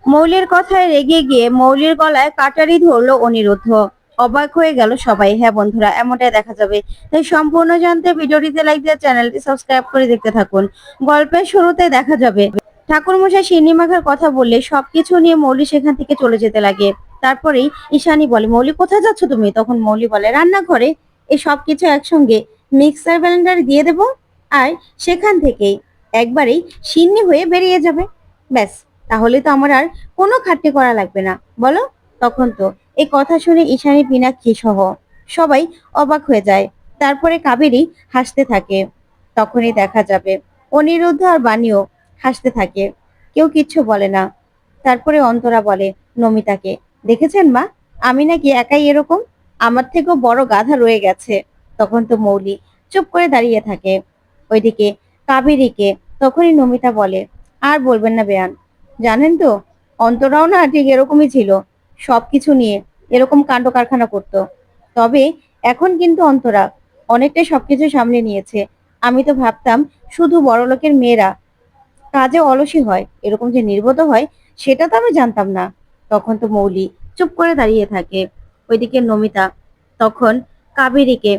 মৌলির কথায় রেগে গিয়ে মৌলির গলায় কাটারি ধরলো অনিরুদ্ধ। অবাক হয়ে গেল সবাই। হ্যাঁ বন্ধুরা, এমনটাই দেখা যাবে। তাই সম্পূর্ণ জানতে ভিডিওটিতে লাইক দিয়ে চ্যানেলটি সাবস্ক্রাইব করে দেখতে থাকুন। গল্পের শুরুতে দেখা যাবে ঠাকুরমশাই সিন্নি মাখার কথা বললে সবকিছু নিয়ে মৌলি সেখান থেকে চলে যেতে লাগে। তারপরেই ঈশানী বলে, মৌলি কোথায় যাচ্ছ তুমি? তখন মৌলি বলে, রান্নাঘরে। এই সবকিছু একসঙ্গে মিক্সার ব্লেন্ডারে দিয়ে দেবো, আর সেখান থেকেই একবারেই সিন্নি হয়ে বেরিয়ে যাবে। ব্যাস, তাহলে তো আমার আর কোনো খাটনি করা লাগবে না, বলো? তখন তো এই কথা শুনে ঈশানী পিনাক্ষী সহ সবাই অবাক হয়ে যায়। তারপরে কাবেরী হাসতে থাকে। তখনই দেখা যাবে অনিরুদ্ধ আর বাণীও হাসতে থাকে। কেউ কিচ্ছু বলে না। তারপরে অন্তরা বলে নমিতাকে, দেখেছেন মা, আমি নাকি একাই এরকম? আমার থেকেও বড় গাধা রয়ে গেছে। তখন তো মৌলি চুপ করে দাঁড়িয়ে থাকে। ওইদিকে কাবেরীকে তখনই নমিতা বলে, আর বলবেন না বেয়ান, জানেন তো অন্তরাও না ঠিক এরকমই ছিল, সবকিছু নিয়ে এরকম কাণ্ড কারখানা করতো। তবে এখন কিন্তু অন্তরা অনেকটাই সবকিছু সামলে নিয়েছে। আমি তো ভাবতাম শুধু বড়লোকের মেয়েরা কাজে অলসী হয়, এরকম যে নির্বোধ হয় সেটা তো আমি জানতাম না। তখন তো মৌলি চুপ করে দাঁড়িয়ে থাকে। ওইদিকে নমিতা তখন কাবেরীকে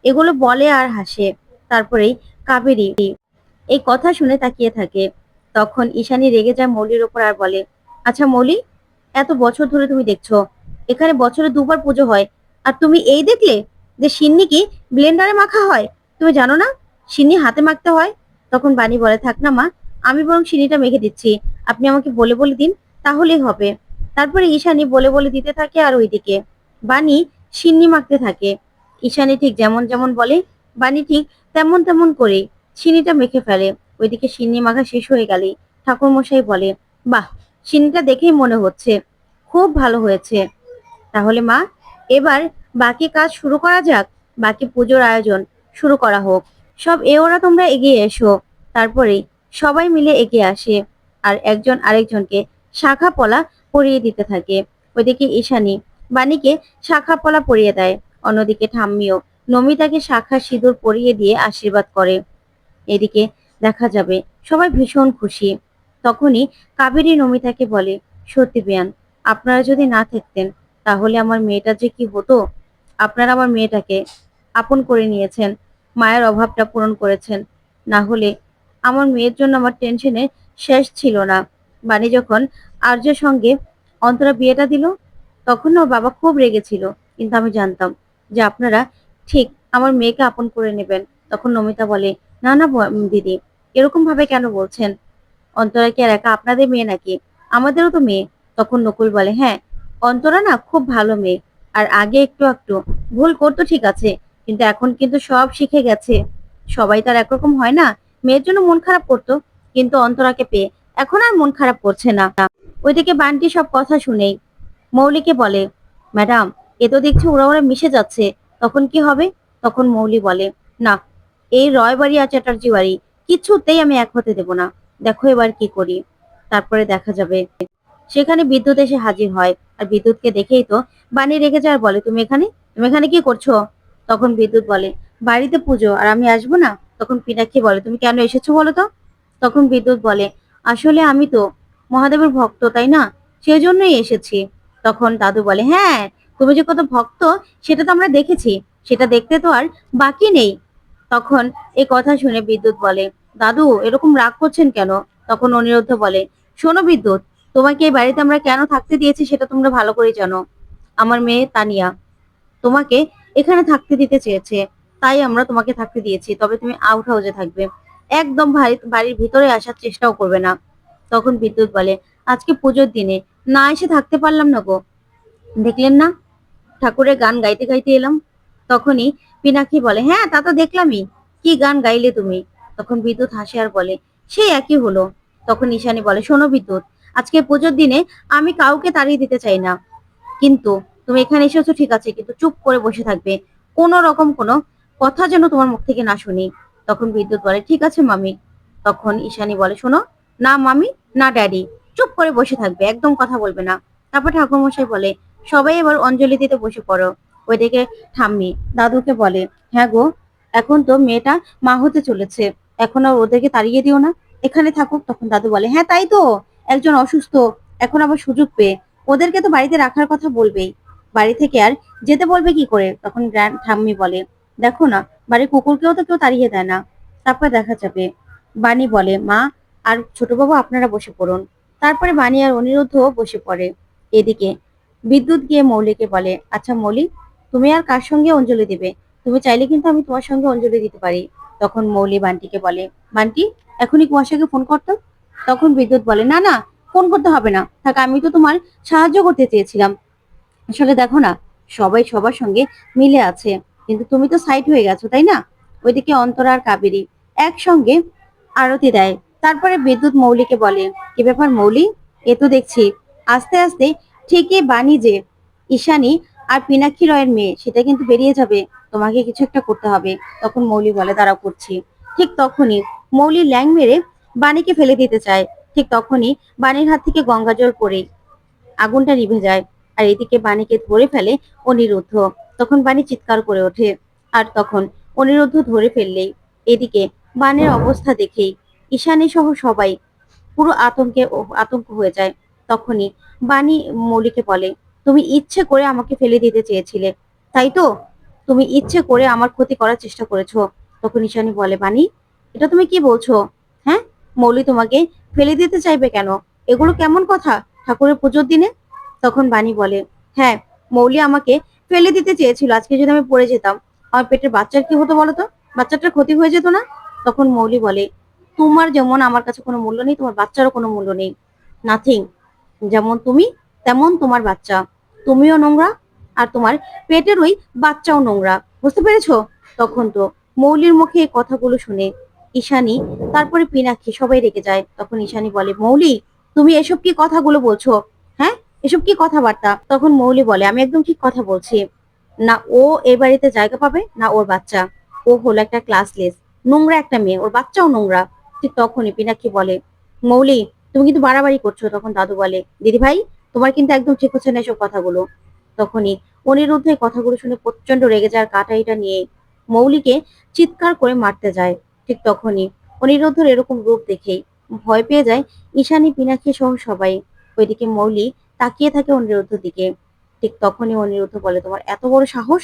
এগুলো বলে আর হাসে। তারপরেই কাবেরী এই কথা শুনে তাকিয়ে থাকে। তখন ঈশানী রেগে যায় মৌলির ওপর আর বলে, আচ্ছা মৌলি, এত বছর ধরে তুমি দেখছো এখানে বছরে দুবার পুজো হয়, আর তুমি এই দেখলে যে সিন্নি কি ব্লেন্ডারে মাখা হয়? তুমি জানো না সিন্নি হাতে মাখতে হয়? তখন বাণী বলে, থাক না মা, আমি বরং সিন্নিটা মেখে দিচ্ছি, আপনি আমাকে বলে বলে দিন, তাহলেই হবে। তারপরে ঈশানী বলে বলে দিতে থাকে আর ওইদিকে বাণী সিন্নি মাখতে থাকে। ঈশানী ঠিক যেমন যেমন বলে বাণী ঠিক তেমন তেমন করে সিন্নিটা মেখে ফেলে। ওইদিকে সিন্নি মাখা শেষ হয়ে গেলেই ঠাকুরমশাই বলে, বাহ, সিন্নিটা দেখেই মনে হচ্ছে খুব ভালো হয়েছে। তাহলে মা, এবার বাকি কাজ শুরু করা যাক, বাকি পুজোর আয়োজন শুরু করা হোক। সব ওরা তোমরা এগিয়ে এসো। তারপরেই সবাই মিলে এগিয়ে আসে আর একজন আরেকজনকে শাখা পলা পরিয়ে দিতে থাকে। ওইদিকে ঈশানী বাণীকে শাখা পলা পরিয়ে দেয়। অন্যদিকে ঠাম্মিও নমিতাকে শাখা সিঁদুর পরিয়ে দিয়ে আশীর্বাদ করে। এদিকে দেখা যাবে সবাই ভীষণ খুশি। তখনই কাবেরী নমিতাকে বলে, সত্যি বেয়ান, আপনারা যদি না থাকতেন তাহলে আমার মেয়েটা যে কি হতো। আপনারা আমার মেয়েটাকে আপন করে নিয়েছেন, মায়ের অভাবটা পূরণ করেছেন। না হলে আমার মেয়ের জন্য আমার টেনশনে শেষ ছিল না। বাণী যখন আর্যের সঙ্গে অন্তরা বিয়েটা দিল তখন ওর বাবা খুব রেগেছিল, কিন্তু আমি জানতাম যে আপনারা ঠিক আমার মেয়েকে আপন করে নেবেন। তখন নমিতা বলে, না না দিদি, এরকম ভাবে কেন বলছেন? অন্তরা কি আর একা আপনাদের মেয়ে নাকি? আমাদেরও তো মেয়ে। তখন নকুল বলে, হ্যাঁ, অন্তরা না খুব ভালো মেয়ে, আর আগে একটু একটু ভুল করতো ঠিক আছে, কিন্তু এখন কিন্তু সব শিখে গেছে। সবাই তার একরকম হয় না, মেয়ের জন্য মন খারাপ করতো, কিন্তু অন্তরাকে পেয়ে এখন আর মন খারাপ করছে না। ওইদিকে বান্টি সব কথা শুনেই মৌলিকে বলে, ম্যাডাম, এ তো দেখছি ওরা ওরা মিশে যাচ্ছে, তখন কি হবে? তখন মৌলি বলে, না, এই রয় বাড়ি আর চ্যাটার্জি বাড়ি কিছুতেই আমি এক হতে দেব না। দেখো এবার কি করি। তারপরে দেখা যাবে সেখানে বিদ্যুৎ এসে হাজির হয়। আর বিদ্যুৎকে দেখেই তো বাণী রেগে যায় আর বলে, তুমি এখানে কি করছো? তখন বিদ্যুৎ বলে, বাড়িতে পুজো, আর আমি আসবো না? তখন পিনাক্ষী বলে, তুমি কেন এসেছো বলো তো? তখন বিদ্যুৎ বলে, আসলে আমি তো মহাদেবের ভক্ত, তাই না, সেই জন্যই এসেছি। তখন দাদু বলে, হ্যাঁ, তুমি যে কত ভক্ত সেটা তো আমরা দেখেছি, সেটা দেখতে তো আর বাকি নেই। তখন এই কথা শুনে বিদ্যুৎ বলে, দাদু এরকম রাগ করছেন কেন? তখন অনিরুদ্ধ বলে, শোনো বিদ্যুৎ, তোমাকে এই বাড়িতে আমরা কেন থাকতে দিয়েছি সেটা তোমরা ভালো করে জানো। আমার মেয়ে তানিয়া তোমাকে এখানে থাকতে দিতে চেয়েছে, তাই আমরা তোমাকে থাকতে দিয়েছি। তবে তুমি আউট হাউসে থাকবে, একদম বাড়ির ভিতরে আসার চেষ্টাও করবে না। তখন বিদ্যুৎ বলে, আজকে পুজোর দিনে না এসে থাকতে পারলাম না গো, দেখলেন না ঠাকুরের গান গাইতে গাইতে এলাম। তখনই পিনাক্ষী বলে, হ্যাঁ তা তো দেখলামই, কি গান গাইলে তুমি? তখন বিদ্যুৎ হাসে আর বলে, সেই একই হলো। তখন ঈশানী বলে, শোনো বিদ্যুৎ, আজকে পুজোর দিনে আমি কাউকে তাড়িয়ে দিতে চাই না, কিন্তু তুমি এখানে এসেছো ঠিক আছে, কিন্তু চুপ করে বসে থাকবে, কোনো রকম কোনো কথা যেন তোমার মুখ থেকে না শুনি। তখন বিদ্যুৎ বলে, ঠিক আছে মামি। তখন ঈশানী বলে, শোনো, না মামি না ড্যাডি, চুপ করে বসে থাকবে, একদম কথা বলবে না। তারপর ঠাকুরমশাই বলে, সবাই এবার অঞ্জলি দিতে বসে পড়ো। ওইদিকে ঠাম্মি দাদুকে বলে, হ্যাঁ গো, এখন তো মেয়েটা মা হতে চলেছে, এখন আর ওদেরকে তাড়িয়ে দিও না, এখানে থাকুক। তখন দাদু বলে, হ্যাঁ তাই তো, একজন অসুস্থ, এখন আবার সুযোগ পেয়ে ওদেরকে তো বাড়িতে রাখার কথা বলবেই, বাড়ি থেকে আর যেতে বলবে কি করে? তখন গ্র্যান্ড ঠাম্মি বলে, দেখো না, বাড়ির কুকুরকেও তো কেউ তাড়িয়ে দেয় না, তারপর দেখা যাবে। বাণী বলে, মা আর ছোট বাবু আপনারা বসে পড়ুন। তারপরে বাণী আর অনিরুদ্ধও বসে পড়ে। এদিকে বিদ্যুৎ গিয়ে মৌলিকে বলে, আচ্ছা মৌলি, তুমি আর কার সঙ্গে অঞ্জলি দিবে? তুমি চাইলে কিন্তু আমি তোমার সঙ্গে অঞ্জলি দিতে পারি। তখন মৌলি বান্টিকে বলে, বান্টি, এখনই কুয়াশাকে ফোন করতো। তখন বিদ্যুৎ বলে, না না, ফোন করতে হবে না, থাক, আমি তো তোমার সাহায্য করতে চেয়েছিলাম। আসলে দেখো না, সবাই সবার সঙ্গে মিলে আছে, কিন্তু তুমি তো সাইড হয়ে গেছো, তাই না? ওইদিকে অন্তরা আর কাবেরী একসঙ্গে আরতি দেয়। তারপরে বিদ্যুৎ মৌলিকে বলে, কি ব্যাপার মৌলি, এ তো দেখছি আস্তে আস্তে ঠিকই বাণী যে ঈশানী আর পিনাক্ষী রয়ের মেয়ে, সেটা কিন্তু বেরিয়ে যাবে। তোমাকে কিছু একটা করতে হবে। তখন মৌলি বলে, দাঁড়াও করছি। ঠিক তখনই মৌলি ল্যাং মেরে বাণীকে ফেলে দিতে চায়। ঠিক তখনই বাণীর হাত থেকে গঙ্গা জল পড়ে আগুনটা নিভে যায়। আর এদিকে বাণীকে ধরে ফেলে অনিরুদ্ধ। তখন বাণী চিৎকার করে ওঠে। আর তখন অনিরুদ্ধ ধরে ফেললেই এদিকে বাণীর অবস্থা দেখেই ঈশানী সহ সবাই পুরো আতঙ্ক হয়ে যায়। তখনই বাণী মৌলিকে বলে, তুমি ইচ্ছে করে আমাকে ফেলে দিতে চেয়েছিলে, তাই তো? তুমি ইচ্ছে করে আমার ক্ষতি করার চেষ্টা করেছো। তখন ঈশানী বলে, বাণী, এটা তুমি কি বলছো? হ্যাঁ, মৌলি তোমাকে ফেলে দিতে চাইবে কেন? এগুলো কেমন কথা ঠাকুরের পুজোর দিনে? তখন বাণী বলে, হ্যাঁ, মৌলি আমাকে ফেলে দিতে চেয়েছিল। আজকে যদি আমি পড়ে যেতাম, আমার পেটের বাচ্চার কি হতো বলতো? বাচ্চাটার ক্ষতি হয়ে যেত না? তখন মৌলি বলে, তোমার যেমন আমার কাছে কোনো মূল্য নেই, তোমার বাচ্চারও কোনো মূল্য নেই। নাথিং। যেমন তুমি, তেমন তোমার বাচ্চা। তুমিও নোংরা, আর তোমার পেটের ওই বাচ্চাও নোংরা। বুঝতে পেরেছো? তখন তো মৌলির মুখে এই কথাগুলো শুনে ঈশানী, তারপরে পিনাক্ষী সবাই রেগে যায়। তখন ঈশানী বলে, মৌলি, তুমি এসব কি কথাগুলো বলছো? হ্যাঁ, এসব কি কথাবার্তা? তখন মৌলি বলে, আমি একদম ঠিক কথা বলছি। না ও এ বাড়িতে জায়গা পাবে, না ওর বাচ্চা। ও হলো একটা ক্লাসলেস, নোংরা একটা মেয়ে, ওর বাচ্চাও নোংরা। ঠিক তখনই পিনাক্ষী বলে, মৌলি, তুমি কিন্তু বাড়াবাড়ি করছো। তখন দাদু বলে, দিদি ভাই, তোমার কিন্তু একদম ঠিক হচ্ছে না এসব কথাগুলো। তখনই অনিরুদ্ধ এই কথাগুলো শুনে প্রচন্ড রেগে যাওয়ার কাটাইটা নিয়ে মৌলিকে চিৎকার করে মারতে যায়। ঠিক তখনই অনিরুদ্ধর এরকম রূপ দেখেই ভয় পেয়ে যায় ঈশানী, পিনাক্ষী সহ সবাই। ওইদিকে মৌলি তাকিয়ে থাকে অনিরুদ্ধর দিকে। ঠিক তখনই অনিরুদ্ধ বলে, তোমার এত বড় সাহস,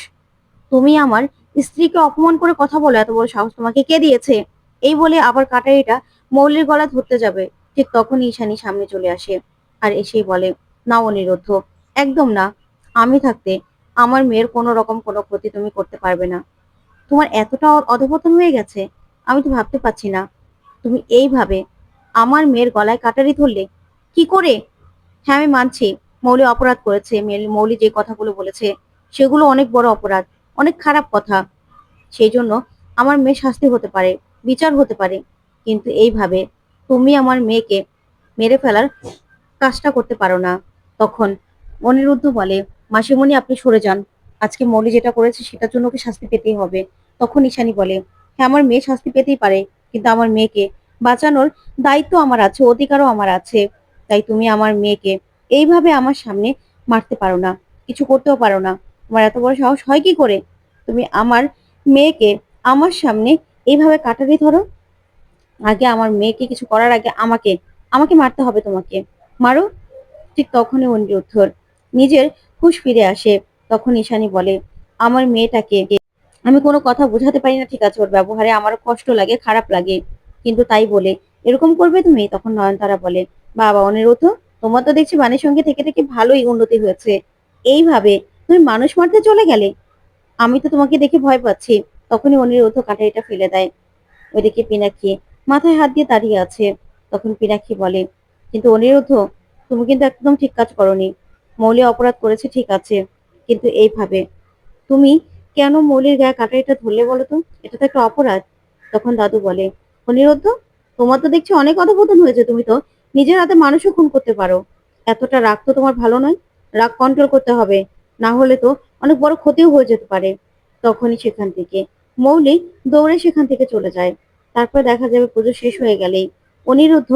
তুমি আমার স্ত্রীকে অপমান করে কথা বলো, এত বড় সাহস তোমাকে কে দিয়েছে? এই বলে আবার কাটারিটা মৌলির গলা ধরতে যাবে। ঠিক তখনই ঈশানী সামনে চলে আসে আর এসেই বলে, না অনিরুদ্ধ, একদম না। আমি থাকতে আমার মেয়ের কোনো রকম কোনো ক্ষতি তুমি করতে পারবে না। তোমার এতটা অধঃপতন হয়ে গেছে, আমি তো ভাবতে পারছি না। তুমি এইভাবে আমার মেয়ের গলায় কাটারি ধরলে কি করে? হ্যাঁ, আমি মানছি মৌলি অপরাধ করেছে। মৌলি যে কথাগুলো বলেছে সেগুলো অনেক বড় অপরাধ, অনেক খারাপ কথা। সেই জন্য আমার মেয়ে শাস্তি হতে পারে, বিচার হতে পারে, কিন্তু এইভাবে তুমি আমার মেয়েকে মেরে ফেলার কাজটা করতে পারো না। তখন অনিরুদ্ধ বলে, মাসিমণি আপনি সরে যান, আজকে মৌলি যেটা করেছে সেটার জন্য ওকে শাস্তি পেতেই হবে। তখন ঈশানী বলে, হ্যাঁ, আমার মেয়ে শাস্তি পেতেই পারে, কিন্তু আমার মেয়েকে বাঁচানোর দায়িত্ব আমার আছে, অধিকারও আমার আছে। তাই তুমি আমার মেয়েকে এইভাবে আমার সামনে মারতে পারো না, কিছু করতেও পারো না। তোমার এত বড় সাহস হয় কি করে? তুমি আমার মেয়েকে আমার সামনে এইভাবে কাটারি ধরো? আগে আমার মেয়েকে কিছু করার আগে আমাকে আমাকে মারতে হবে তোমাকে। মারো। ঠিক তখনই অনিরুদ্ধর নিজের হুঁশ ফিরে আসে। তখন ঈশানী বলে, আমার মেয়েটাকে আমি কোনো কথা বোঝাতে পারি না, ঠিক আছে, ওর ব্যবহারে আমারও কষ্ট লাগে, খারাপ লাগে, কিন্তু তাই বলে এরকম করবে তুমি? তখন নয়নতারা বলে, বাবা অনিরুদ্ধ, তোমার তো দেখছি বাণীর সঙ্গে থেকে থেকে ভালোই উন্নতি হয়েছে। এইভাবে তুমি মানুষ মারতে চলে গেলে? আমি তো তোমাকে দেখে ভয় পাচ্ছি। তখনই অনিরুদ্ধ কাটারিটা ফেলে দেয়। ওইদিকে পিনাক্ষী মাথায় হাত দিয়ে দাঁড়িয়ে আছে। তখন পিনাক্ষী বলে, কিন্তু অনিরুদ্ধ, তুমি কিন্তু একদম ঠিক কাজ করনি। মৌলি অপরাধ করেছে ঠিক আছে, কিন্তু এইভাবে তুমি কেন মৌলির গায়ে কাটারিটা ধরলে বলো তো? এটা তো একটা অপরাধ। তখন দাদু বলে, অনিরুদ্ধ, তোমার তো দেখছি অনেক অধঃপতন হয়েছে, তুমি তো নিজের হাতে মানুষও খুন করতে পারো। এতটা রাগ তো তোমার ভালো নয়, রাগ কন্ট্রোল করতে হবে, না হলে তো অনেক বড় ক্ষতিও হয়ে যেতে পারে। তখনই সেখান থেকে মৌলি দৌড়ে সেখান থেকে চলে যায়। তারপর দেখা যাবে পুজো শেষ হয়ে গেলেই অনিরুদ্ধ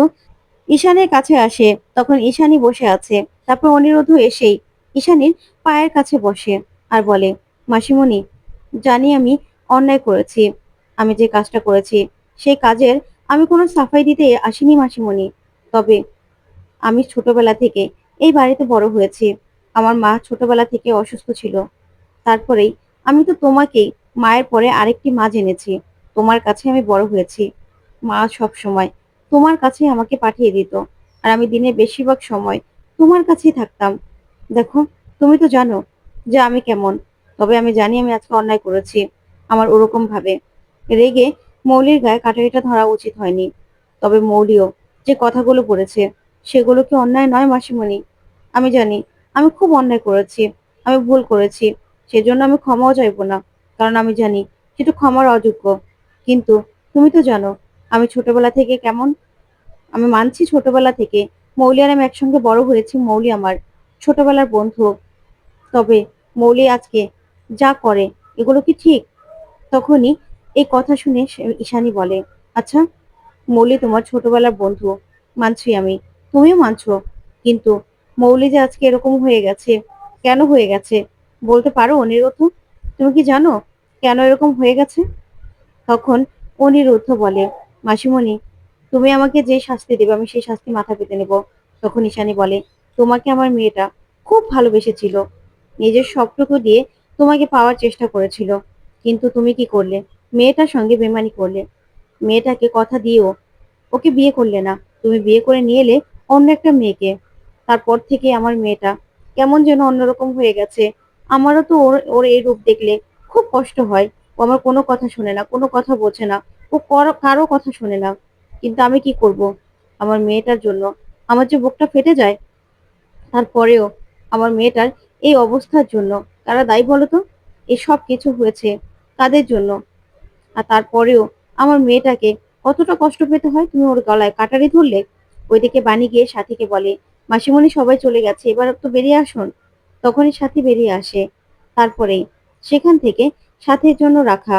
ঈশানের কাছে আসে। তখন ঈশানী বসে আছে। তারপর অনিরুদ্ধ এসেই ঈশানীর পায়ের কাছে বসে আর বলে, মাসিমণি, জানি আমি অন্যায় করেছি, আমি যে কাজটা করেছি সেই কাজের আমি কোনো সাফাই দিতে আসিনি মাসিমণি। তবে আমি ছোটবেলা থেকে এই বাড়িতে বড় হয়েছি। আমার মা ছোটবেলা থেকে অসুস্থ ছিল। তারপরেই আমি তো তোমাকেই মায়ের পরে আরেকটি মা জেনেছি। তোমার কাছে আমি বড় হয়েছি। মা সবসময় তোমার কাছেই আমাকে পাঠিয়ে দিত। আর আমি দিনের বেশিরভাগ সময় তোমার কাছেই থাকতাম। দেখো, তুমি তো জানো যে আমি কেমন। তবে আমি জানি আমি আজকে অন্যায় করেছি। আমার ওরকম ভাবে রেগে মৌলির গায়ে কাঁটারিটা ধরা উচিত হয়নি। তবে মৌলিও যে কথাগুলো বলেছে সেগুলো কি অন্যায় নয় মাসিমণি? আমি জানি আমি খুব অন্যায় করেছি। আমি ভুল করেছি। সেজন্য আমি ক্ষমাও চাইবো না। কারণ আমি জানি সেটা ক্ষমার অযোগ্য। কিন্তু তুমি তো জানো আমি ছোটবেলা থেকে কেমন। আমি মানছি ছোটবেলা থেকে মৌলি আর আমি একসঙ্গে বড় হয়েছি। মৌলি আমার ছোটবেলার বন্ধু। তবে মৌলি আজকে যা করে এগুলো কি ঠিক? তখনই এই কথা শুনে ঈশানী বলে, আচ্ছা মৌলি তোমার ছোটবেলার বন্ধু, মানছি আমি, তুমিও মানছো, কিন্তু মৌলি যে আজকে এরকম হয়ে গেছে, কেন হয়ে গেছে বলতে পারো অনিরুদ্ধ? তুমি কি জানো কেন এরকম হয়ে গেছে? তখন অনিরুদ্ধ বলে, মাসিমণি তুমি আমাকে যে শাস্তি দেবে আমি সেই শাস্তি মাথা পেতে নেব। তখন ঈশানী বলে, তোমাকে আমার মেয়েটা খুব ভালোবেসেছিল, নিজের সবটুকু দিয়ে তোমাকে পাওয়ার চেষ্টা করেছিল, কিন্তু তুমি কি করলে? মেয়েটার সঙ্গে বেমানি করলে। মেয়েটাকে কথা দিয়েও ওকে বিয়ে করলে না। তুমি বিয়ে করে নিয়ে এলে অন্য একটা মেয়েকে। তারপর থেকে আমার মেয়েটা কেমন যেন অন্যরকম হয়ে গেছে। আমারও তো ওর ওর এই রূপ দেখলে খুব কষ্ট হয়। ও আমার কোনো কথা শোনে না, কোনো কথা বোঝে না। ও কারো কথা শোনে না। কিন্তু আমি কি করব? আমার মেয়েটার জন্য আমার যে বুকটা ফেটে যায়। তারপরেও আমার মেয়েটার এই অবস্থার জন্য কারা দায়ী বলো তো? এই সব কিছু হয়েছে কাদের জন্য? আর তারপরেও আমার মেয়েটাকে কতটা কষ্ট পেতে হয়। তুমি ওর গলায় কাটারি ধরলে। ওইদিকে বাণী গিয়ে সাথীকে বলে, মাসিমণি সবাই চলে গেছে, এবার তো বেরিয়ে আসুন। তখনই সাথী বেরিয়ে আসে। তারপরেই সেখান থেকে সাথীর জন্য রাখা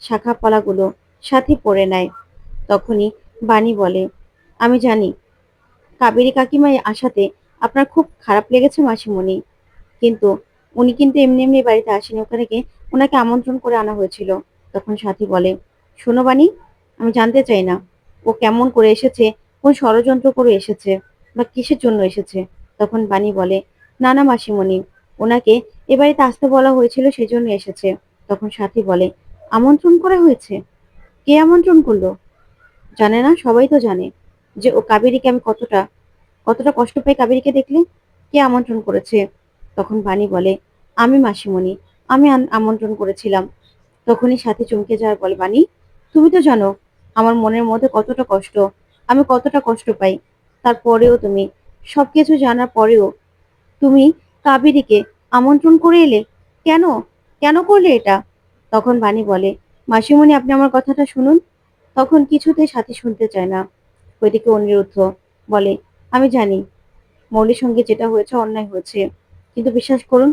শাখা পলাগুলো সাথী পরে নেয়। তখনই বাণী বলে, আমি জানি কাবেরী কাকিমায় আসাতে আপনার খুব খারাপ লেগেছে মাসিমণি, কিন্তু উনি কিন্তু এমনি এমনি বাড়িতে আসেনি, ওখানে ওনাকে আমন্ত্রণ করে আনা হয়েছিল। তখন সাথী বলে, শোনো বাণী, আমি জানতে চাই না ও কেমন করে এসেছে, কোন ষড়যন্ত্র করে এসেছে বা কিসের জন্য এসেছে। তখন বাণী বলে, না না মাসিমণি, ওনাকে এ বাড়িতে আসতে বলা হয়েছিল সেজন্য এসেছে। তখন সাথী বলে, আমন্ত্রণ করা হয়েছে? কে আমন্ত্রণ করলো? জানে না? সবাই তো জানে যে ও কাবেরীকে আমি কতটা কতটা কষ্ট পাই কাবেরীকে দেখলে। কে আমন্ত্রণ করেছে? তখন বাণী বলে, আমি মাসিমণি, আমি আমন্ত্রণ করেছিলাম। তখনই সাথী চমকে যাওয়ার বলে, বাণী তুমি তো জানো আমার মনের মধ্যে কতটা কষ্ট, আমি কতটা কষ্ট পাই। তারপরেও তুমি সবকিছু জানার পরেও তুমি কাবেরীকে আমন্ত্রণ করে এলে কেন? কেন করলে এটা? তখন বাণী বলে, মাসিমণি আপনি আমার কথাটা শুনুন। তখন কিছুতেই সাথী শুনতে চায় না। ওইদিকে অনিরুদ্ধ বলে, আমি জানি মৌলির সঙ্গে যেটা হয়েছে অন্যায় হয়েছে, কিন্তু বিশ্বাস করুন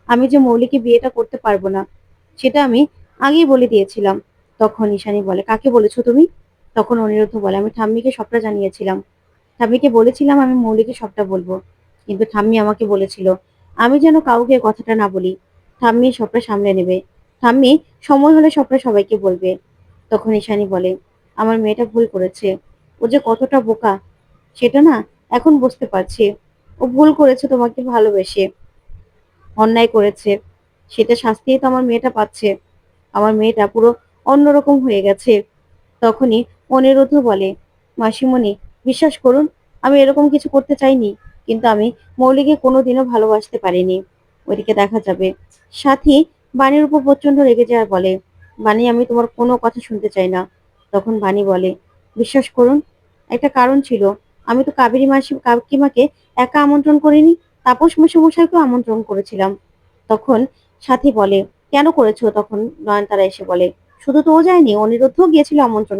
আমি যে মৌলিকে বিয়েটা করতে পারবো না সেটা আমি আগেই বলে দিয়েছিলাম। তখন ঈশানী বলে, কাকে বলেছো তুমি? তখন অনিরুদ্ধ বলে, আমি ঠাম্মিকে সবটা জানিয়েছিলাম। ঠাম্মিকে বলেছিলাম আমি মৌলিকে সবটা বলবো, কিন্তু ঠাম্মি আমাকে বলেছিল আমি যেন কাউকে কথাটা না বলি। ঠাম্মি সবটা সামলে নেবে। ঠাম্মি সময় হলে সবটা সবাইকে বলবে। তখন ঈশানী বলে, আমার মেয়েটা ভুল করেছে। ও যে কতটা বোকা সেটা না এখন বুঝতে পারছি। ও ভুল করেছে তোমাকে ভালোবেসে, অন্যায় করেছে। সেটা শাস্তিই তো আমার মেয়েটা পাচ্ছে। আমার মেয়েটা পুরো অন্যরকম হয়ে গেছে। তখনই অনিরুদ্ধ বলে, মাসিমণি বিশ্বাস করুন আমি এরকম কিছু করতে চাইনি, কিন্তু আমি মৌলিকে কোনোদিনও ভালোবাসতে পারিনি। ওইদিকে দেখা যাবে সাথী বাণীর উপর প্রচন্ড রেগে যায় আর বলে, বাণী আমি তোমার কোনো কথা শুনতে চাই না। তখন বাণী বলে, বিশ্বাস করুন একটা কারণ ছিল। আমি তো কাবেরী মাসি কাকিমাকে একা আমন্ত্রণ করিনি, তাপস মশাইকেও আমন্ত্রণ করেছিলাম। তখন সাথী বলে, কেন করেছো? তখন নয়নতারা এসে বলে, শুধু তো ও যায়নি, অনিরুদ্ধও গিয়েছিল আমন্ত্রণ